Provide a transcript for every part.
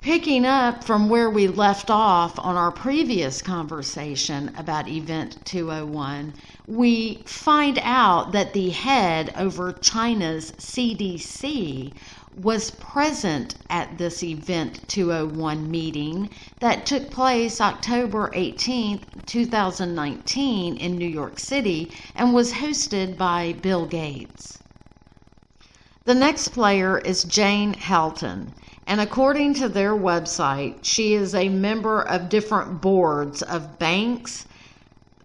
Picking up from where we left off on our previous conversation about Event 201, we find out that the head over China's CDC was present at this Event 201 meeting that took place October 18, 2019 in New York City and was hosted by Bill Gates. The next player is Jayne Helton, and according to their website, she is a member of different boards of banks,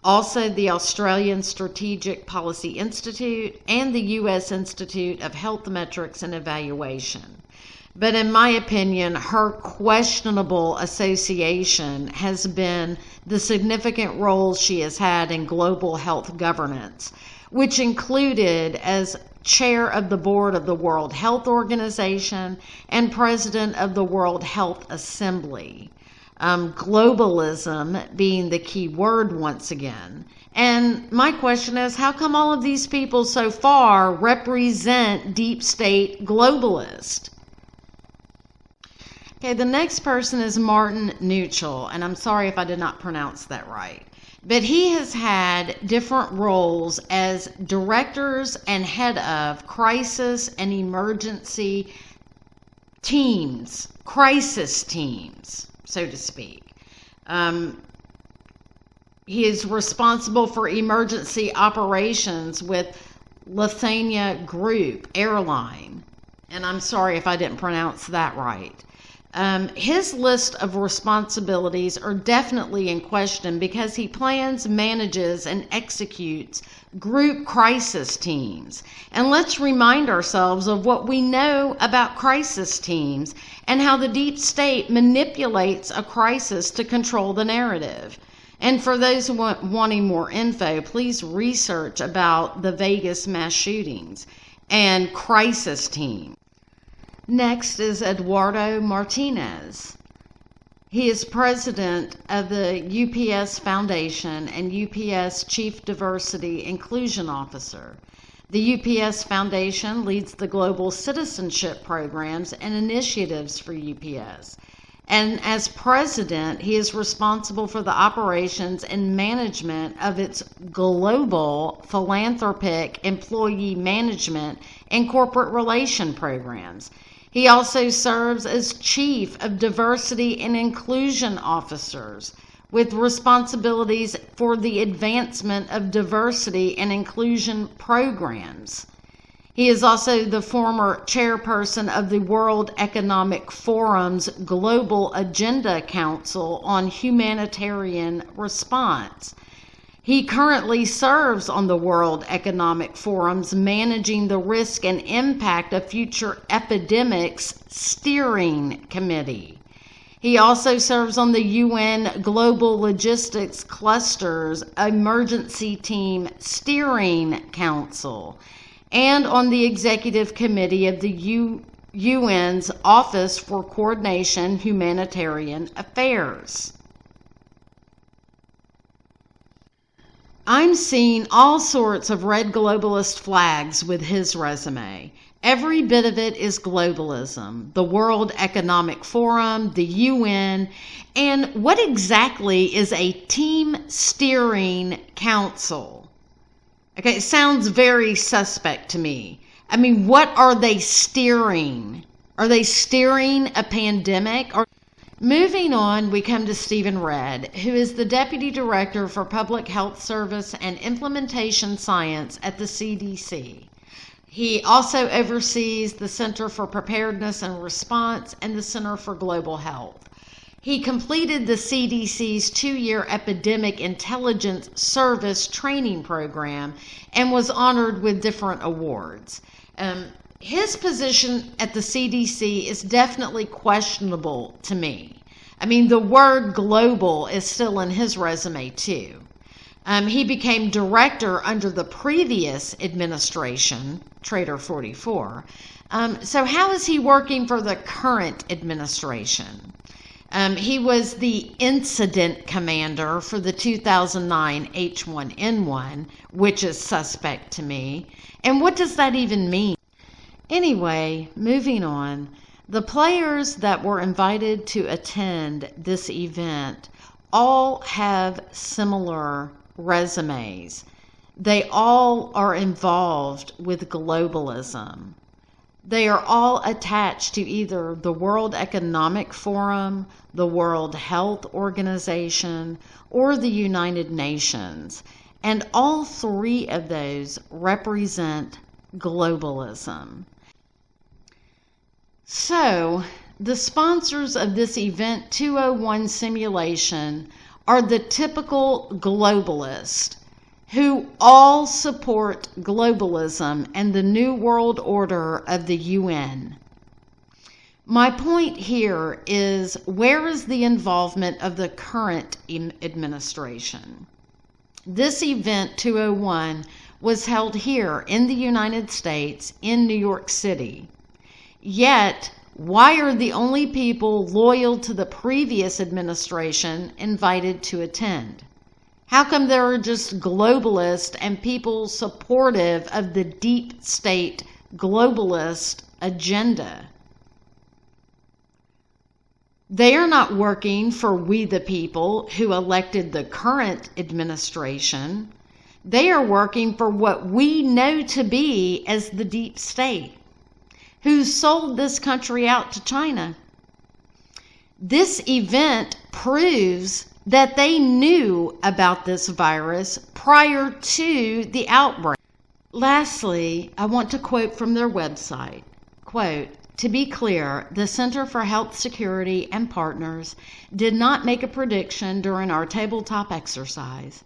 also the Australian Strategic Policy Institute and the U.S. Institute of Health Metrics and Evaluation. But in my opinion, her questionable association has been the significant role she has had in global health governance, which included as chair of the board of the World Health Organization and president of the World Health Assembly. Globalism being the key word once again. And my question is, how come all of these people so far represent deep state globalists? Okay, the next person is Martin Neutral, and I'm sorry if I did not pronounce that right. But he has had different roles as directors and head of crisis and emergency teams, crisis teams, so to speak. He is responsible for emergency operations with Lithuania Group Airline. And I'm sorry if I didn't pronounce that right. His list of responsibilities are definitely in question because he plans, manages, and executes group crisis teams. And let's remind ourselves of what we know about crisis teams and how the deep state manipulates a crisis to control the narrative. And for those wanting more info, please research about the Vegas mass shootings and crisis teams. Next is Eduardo Martinez. He is president of the UPS Foundation and UPS Chief Diversity Inclusion Officer. The UPS Foundation leads the global citizenship programs and initiatives for UPS. And as president, he is responsible for the operations and management of its global philanthropic employee management and corporate relation programs. He also serves as Chief of Diversity and Inclusion Officers with responsibilities for the advancement of diversity and inclusion programs. He is also the former chairperson of the World Economic Forum's Global Agenda Council on Humanitarian Response. He currently serves on the World Economic Forum's Managing the Risk and Impact of Future Epidemics Steering Committee. He also serves on the UN Global Logistics Cluster's Emergency Team Steering Council and on the Executive Committee of the UN's Office for Coordination Humanitarian Affairs. I'm seeing all sorts of red globalist flags with his resume. Every bit of it is globalism, the World Economic Forum, the UN, and what exactly is a team steering council? Okay, it sounds very suspect to me. I mean, what are they steering? Are they steering a pandemic? Moving on, we come to Stephen Redd, who is the Deputy Director for Public Health Service and Implementation Science at the CDC. He also oversees the Center for Preparedness and Response and the Center for Global Health. He completed the CDC's 2-year Epidemic Intelligence Service training program and was honored with different awards. His position at the CDC is definitely questionable to me. I mean, the word global is still in his resume too. He became director under the previous administration, Trader 44. So how is he working for the current administration? He was the incident commander for the 2009 H1N1, which is suspect to me. And what does that even mean? Anyway, moving on. The players that were invited to attend this event all have similar resumes. They all are involved with globalism. They are all attached to either the World Economic Forum, the World Health Organization, or the United Nations. And all three of those represent globalism. So, the sponsors of this Event 201 simulation are the typical globalists who all support globalism and the New World Order of the UN. My point here is, where is the involvement of the current administration? This Event 201 was held here in the United States in New York City. Yet, why are the only people loyal to the previous administration invited to attend? How come there are just globalists and people supportive of the deep state globalist agenda? They are not working for we the people who elected the current administration. They are working for what we know to be as the deep state, who sold this country out to China. This event proves that they knew about this virus prior to the outbreak. Lastly, I want to quote from their website. Quote, "To be clear, the Center for Health Security and Partners did not make a prediction during our tabletop exercise.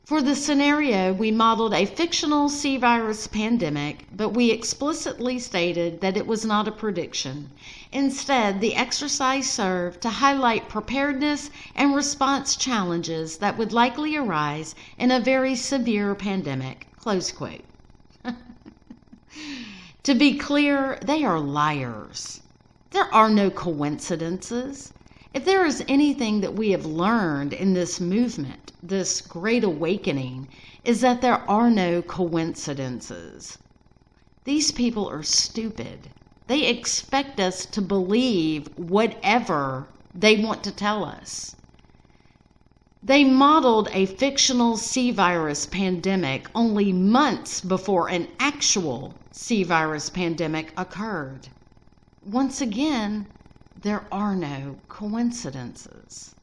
For the scenario, we modeled a fictional C virus pandemic, but we explicitly stated that it was not a prediction. Instead, the exercise served to highlight preparedness and response challenges that would likely arise in a very severe pandemic." Close quote. To be clear, they are liars. There are no coincidences. If there is anything that we have learned in this movement, this great awakening, is that there are no coincidences. These people are stupid. They expect us to believe whatever they want to tell us. They modeled a fictional C virus pandemic only months before an actual C virus pandemic occurred. Once again, there are no coincidences.